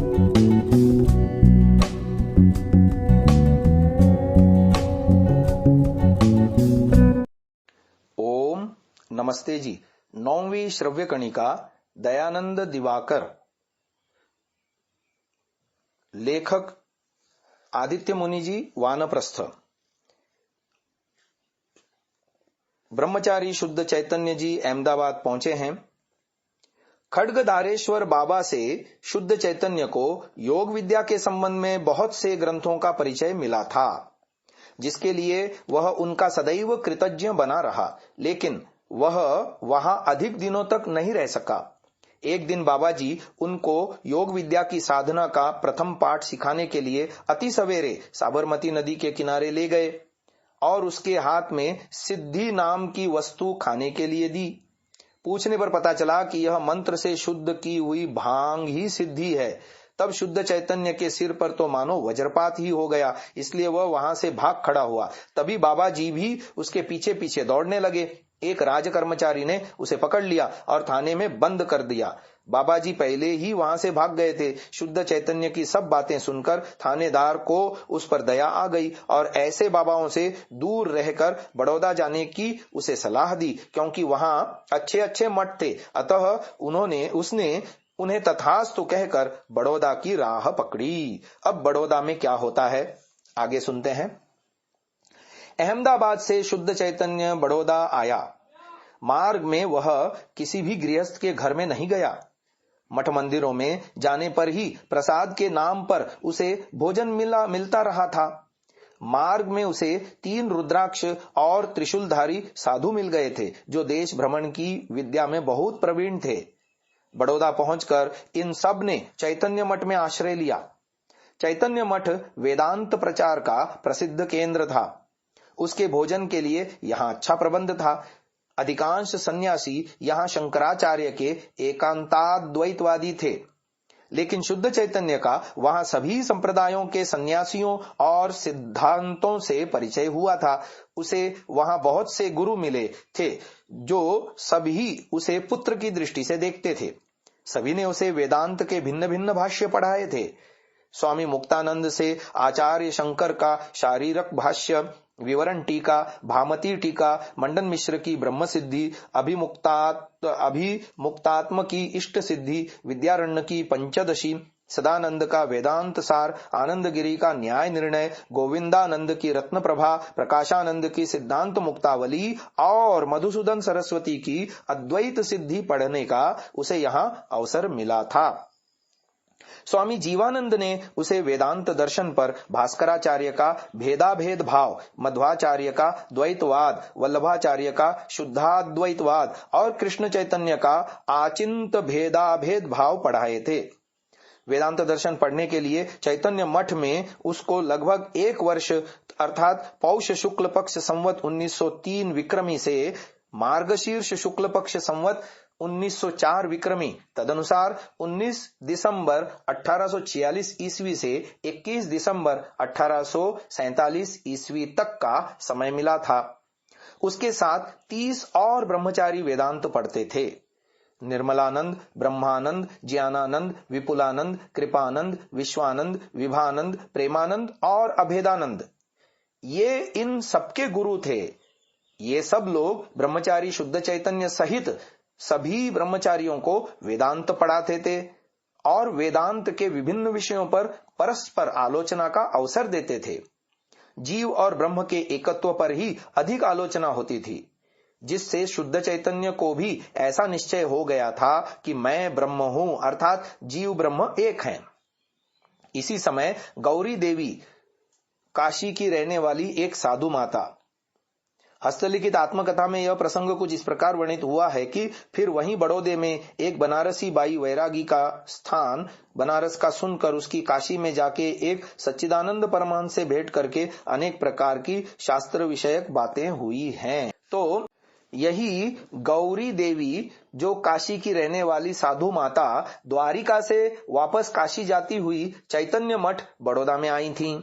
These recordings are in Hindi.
ओम नमस्ते जी। 9वीं श्रव्य कणिका दयानंद दिवाकर, लेखक आदित्य मुनि जी, वानप्रस्थ। ब्रह्मचारी शुद्ध चैतन्य जी अहमदाबाद पहुंचे हैं। खड्गधारेश्वर बाबा से शुद्ध चैतन्य को योग विद्या के संबंध में बहुत से ग्रंथों का परिचय मिला था, जिसके लिए वह उनका सदैव कृतज्ञ बना रहा, लेकिन वह वहां अधिक दिनों तक नहीं रह सका। एक दिन बाबा जी उनको योग विद्या की साधना का प्रथम पाठ सिखाने के लिए अति सवेरे साबरमती नदी के किनारे ले गए और उसके हाथ में सिद्धि नाम की वस्तु खाने के लिए दी। पूछने पर पता चला कि यह मंत्र से शुद्ध की हुई भांग ही सिद्धि है। तब शुद्ध चैतन्य के सिर पर तो मानो वज्रपात ही हो गया, इसलिए वह वहां से भाग खड़ा हुआ। तभी बाबा जी भी उसके पीछे पीछे दौड़ने लगे। एक राज कर्मचारी ने उसे पकड़ लिया और थाने में बंद कर दिया। बाबा जी पहले ही वहां से भाग गए थे। शुद्ध चैतन्य की सब बातें सुनकर थानेदार को उस पर दया आ गई और ऐसे बाबाओं से दूर रहकर बड़ौदा जाने की उसे सलाह दी, क्योंकि वहां अच्छे अच्छे मठ थे। अतः उसने उन्हें तथास्तु कहकर बड़ौदा की राह पकड़ी। अब बड़ौदा में क्या होता है, आगे सुनते हैं। अहमदाबाद से शुद्ध चैतन्य बड़ौदा आया। मार्ग में वह किसी भी गृहस्थ के घर में नहीं गया। मठ मंदिरों में जाने पर ही प्रसाद के नाम पर उसे भोजन मिलता रहा था। मार्ग में उसे 3 रुद्राक्ष और त्रिशूलधारी साधु मिल गए थे, जो देश भ्रमण की विद्या में बहुत प्रवीण थे। बड़ौदा पहुंचकर इन सब ने चैतन्य मठ में आश्रय लिया। चैतन्य मठ वेदांत प्रचार का प्रसिद्ध केंद्र था। उसके भोजन के लिए यहाँ अच्छा प्रबंध था। अधिकांश सन्यासी यहाँ शंकराचार्य के एकांताद्वैतवादी थे, लेकिन शुद्ध चैतन्य का वहां सभी संप्रदायों के सन्यासियों और सिद्धांतों से परिचय हुआ था। उसे वहां बहुत से गुरु मिले थे, जो सभी उसे पुत्र की दृष्टि से देखते थे। सभी ने उसे वेदांत के भिन्न भिन्न भाष्य पढ़ाए थे। स्वामी मुक्तानंद से आचार्य शंकर का शारीरक भाष्य, विवरण टीका, भामती टीका, मंडन मिश्र की ब्रह्म सिद्धि, अभिमुक्तात्म की इष्ट सिद्धि, विद्यारण्य की पंचदशी, सदानंद का वेदांत सार, आनंद गिरी का न्याय निर्णय, गोविंदानंद की रत्न प्रभा, प्रकाशानंद की सिद्धांत मुक्तावली और मधुसूदन सरस्वती की अद्वैत सिद्धि पढ़ने का उसे यहाँ अवसर मिला था। स्वामी जीवानंद ने उसे वेदांत दर्शन पर भास्कराचार्य का भेदाभेद भाव, मध्वाचार्य का द्वैतवाद, वल्लभाचार्य का शुद्धाद्वैतवाद और कृष्ण चैतन्य का आचिंत भेदाभेद भाव पढ़ाए थे। वेदांत दर्शन पढ़ने के लिए चैतन्य मठ में उसको लगभग 1 वर्ष अर्थात पौष शुक्ल पक्ष संवत 1903 विक्रमी से मार्गशीर्ष शुक्ल पक्ष संवत 1904 विक्रमी तदनुसार 19 दिसंबर 1846 ईस्वी से 21 दिसंबर 1847 ईस्वी तक का समय मिला था। उसके साथ 30 और ब्रह्मचारी वेदांत पढ़ते थे। निर्मलानंद, ब्रह्मानंद, ज्ञानानंद, विपुलानंद, कृपानंद, विश्वानंद, विभानंद, प्रेमानंद और अभेदानंद, ये इन सबके गुरु थे। ये सब लोग ब्रह्मचारी शुद्ध चैतन्य सहित सभी ब्रह्मचारियों को वेदांत पढ़ाते थे और वेदांत के विभिन्न विषयों पर परस्पर आलोचना का अवसर देते थे। जीव और ब्रह्म के एकत्व पर ही अधिक आलोचना होती थी, जिससे शुद्ध चैतन्य को भी ऐसा निश्चय हो गया था कि मैं ब्रह्म हूं, अर्थात जीव ब्रह्म एक हैं। इसी समय गौरी देवी, काशी की रहने वाली एक साधु माता। हस्तलिखित आत्मकथा में यह प्रसंग कुछ इस प्रकार वर्णित हुआ है कि फिर वहीं बड़ौदे में एक बनारसी बाई वैरागी का स्थान बनारस का सुनकर उसकी काशी में जाके एक सच्चिदानंद परमहंस से भेंट करके अनेक प्रकार की शास्त्र विषयक बातें हुई हैं। तो यही गौरी देवी, जो काशी की रहने वाली साधु माता, द्वारिका से वापस काशी जाती हुई चैतन्य मठ बड़ौदा में आई थीं।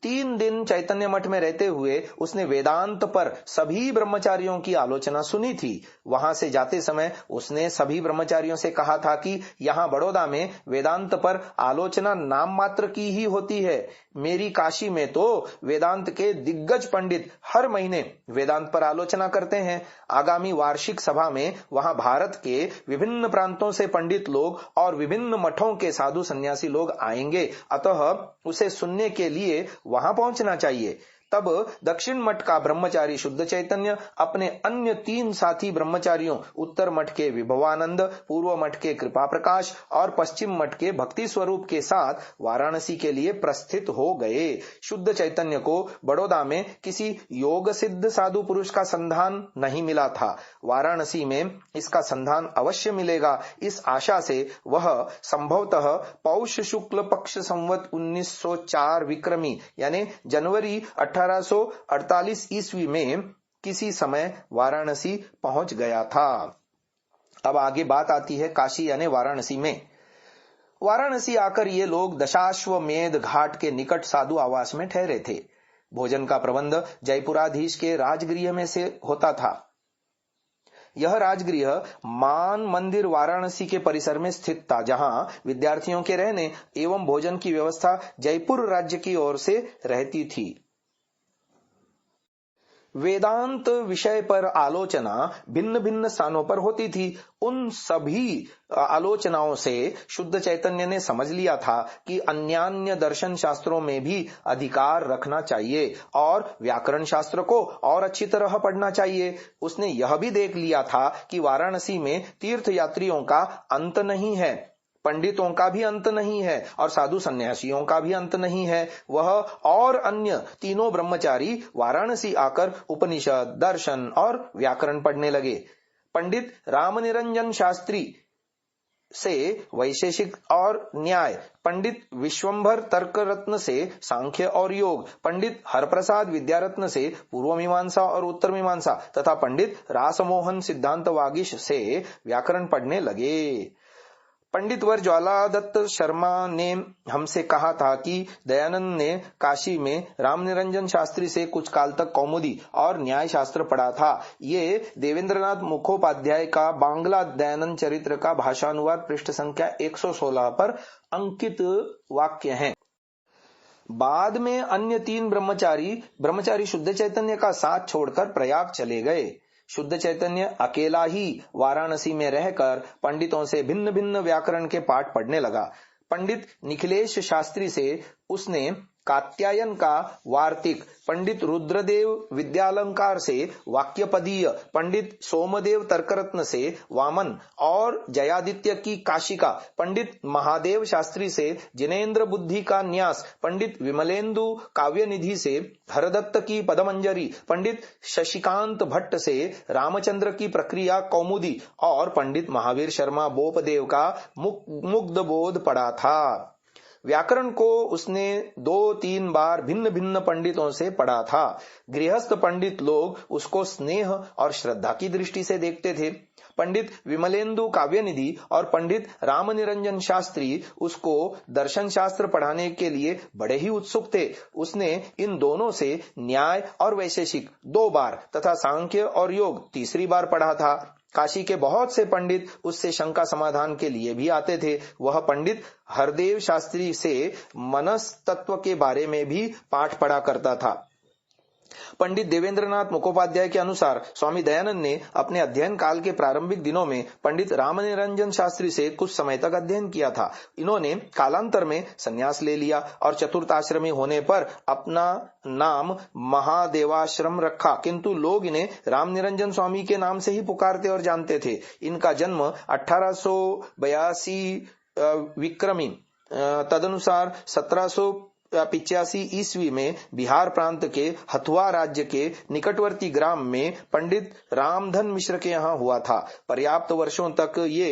3 दिन चैतन्य मठ में रहते हुए उसने वेदांत पर सभी ब्रह्मचारियों की आलोचना सुनी थी। वहां से जाते समय उसने सभी ब्रह्मचारियों से कहा था कि यहाँ बड़ौदा में वेदांत पर आलोचना नाम मात्र की ही होती है। मेरी काशी में तो वेदांत के दिग्गज पंडित हर महीने वेदांत पर आलोचना करते हैं। आगामी वार्षिक सभा में वहां भारत के विभिन्न प्रांतों से पंडित लोग और विभिन्न मठों के साधु सन्यासी लोग आएंगे, अतः उसे सुनने के लिए वहां पहुंचना चाहिए। तब दक्षिण मठ का ब्रह्मचारी शुद्ध चैतन्य अपने अन्य 3 साथी ब्रह्मचारियों उत्तर मठ के विभवानंद, पूर्व मठ के कृपा प्रकाश और पश्चिम मठ के भक्ति स्वरूप के साथ वाराणसी के लिए प्रस्थित हो गए। शुद्ध चैतन्य को बड़ौदा में किसी योग सिद्ध साधु पुरुष का संधान नहीं मिला था। वाराणसी में इसका संधान अवश्य मिलेगा। इस आशा से वह संभवतः पौष शुक्ल पक्ष संवत 1904 विक्रमी यानी जनवरी 1848 ईस्वी में किसी समय वाराणसी पहुंच गया था। अब आगे बात आती है काशी यानी वाराणसी में। वाराणसी आकर ये लोग दशाश्वमेध घाट के निकट साधु आवास में ठहरे थे। भोजन का प्रबंध जयपुराधीश के राजगृह में से होता था। यह राजगृह मान मंदिर वाराणसी के परिसर में स्थित था, जहां विद्यार्थियों के रहने एवं भोजन की व्यवस्था जयपुर राज्य की ओर से रहती थी। वेदांत विषय पर आलोचना भिन्न भिन्न स्थानों पर होती थी। उन सभी आलोचनाओं से शुद्ध चैतन्य ने समझ लिया था कि अन्यान्य दर्शन शास्त्रों में भी अधिकार रखना चाहिए और व्याकरण शास्त्र को और अच्छी तरह पढ़ना चाहिए। उसने यह भी देख लिया था कि वाराणसी में तीर्थ यात्रियों का अंत नहीं है, पंडितों का भी अंत नहीं है और साधु सन्यासियों का भी अंत नहीं है। वह और अन्य तीनों ब्रह्मचारी वाराणसी आकर उपनिषद, दर्शन और व्याकरण पढ़ने लगे। पंडित रामनिरंजन शास्त्री से वैशेषिक और न्याय, पंडित विश्वंभर तर्क रत्न से सांख्य और योग, पंडित हरप्रसाद विद्यारत्न से पूर्व मीमांसा और उत्तर मीमांसा तथा पंडित रासमोहन सिद्धांत वागीश से व्याकरण पढ़ने लगे। पंडित वर ज्वालादत्त शर्मा ने हमसे कहा था कि दयानंद ने काशी में रामनिरंजन शास्त्री से कुछ काल तक कौमुदी और न्याय शास्त्र पढ़ा था। ये देवेंद्रनाथ मुखोपाध्याय का बांग्ला दयानंद चरित्र का भाषानुवाद पृष्ठ संख्या 116 पर अंकित वाक्य हैं। बाद में अन्य 3 ब्रह्मचारी शुद्ध चैतन्य का साथ छोड़कर प्रयाग चले गए। शुद्ध चैतन्य अकेला ही वाराणसी में रहकर पंडितों से भिन्न भिन्न व्याकरण के पाठ पढ़ने लगा। पंडित निखिलेश शास्त्री से उसने कात्यायन का वार्तिक, पंडित रुद्रदेव विद्यालंकार से वाक्यपदीय, पंडित सोमदेव तर्करत्न से वामन और जयादित्य की काशिका, पंडित महादेव शास्त्री से जिनेन्द्र बुद्धि का न्यास, पंडित विमलेंदु काव्यनिधि से हरदत्त की पदमंजरी, पंडित शशिकांत भट्ट से रामचंद्र की प्रक्रिया कौमुदी और पंडित महावीर शर्मा बोपदेव का मुग्ध बोध पढ़ा था। व्याकरण को उसने 2-3 बार भिन्न भिन्न पंडितों से पढ़ा था। गृहस्थ पंडित लोग उसको स्नेह और श्रद्धा की दृष्टि से देखते थे। पंडित विमलेंदु काव्यनिधि और पंडित रामनिरंजन शास्त्री उसको दर्शन शास्त्र पढ़ाने के लिए बड़े ही उत्सुक थे। उसने इन दोनों से न्याय और वैशेषिक 2 बार तथा सांख्य और योग 3री बार पढ़ा था। काशी के बहुत से पंडित उससे शंका समाधान के लिए भी आते थे। वह पंडित हरदेव शास्त्री से मनस तत्व के बारे में भी पाठ पढ़ा करता था। पंडित देवेंद्रनाथ मुखोपाध्याय के अनुसार स्वामी दयानंद ने अपने अध्ययन काल के प्रारंभिक दिनों में पंडित रामनिरंजन शास्त्री से कुछ समय तक अध्ययन किया था। इन्होंने कालांतर में संन्यास ले लिया और चतुर्थाश्रमी होने पर अपना नाम महादेवाश्रम रखा, किंतु लोग इन्हें रामनिरंजन स्वामी के नाम से ही पुकारते और जानते थे। इनका जन्म 1882 विक्रमी तदनुसार 1785 ईस्वी में बिहार प्रांत के हथुआ राज्य के निकटवर्ती ग्राम में पंडित रामधन मिश्र के यहाँ हुआ था। पर्याप्त वर्षों तक ये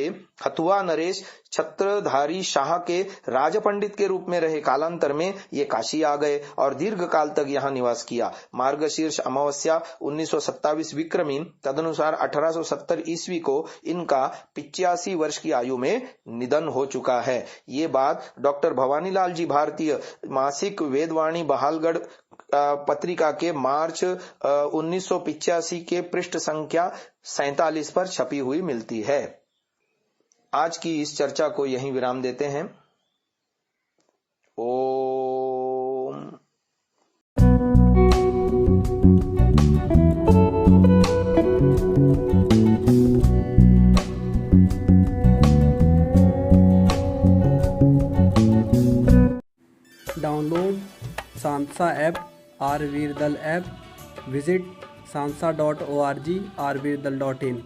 हथुआ नरेश छत्रधारी शाह के राजपंडित के रूप में रहे। कालांतर में ये काशी आ गए और दीर्घ काल तक यहाँ निवास किया। मार्गशीर्ष अमावस्या 1927 विक्रमी तदनुसार 1870 ईस्वी को इनका 85 वर्ष की आयु में निधन हो चुका है। ये बात डॉक्टर भवानीलाल जी भारतीय मासिक वेदवाणी बहालगढ़ पत्रिका के मार्च 1985 के पृष्ठ संख्या 47 पर छपी हुई मिलती है। आज की इस चर्चा को यहीं विराम देते हैं। ओम। डाउनलोड सांसा ऐप आरवीरदल ऐप, विजिट sansa.org, rvirdal.in।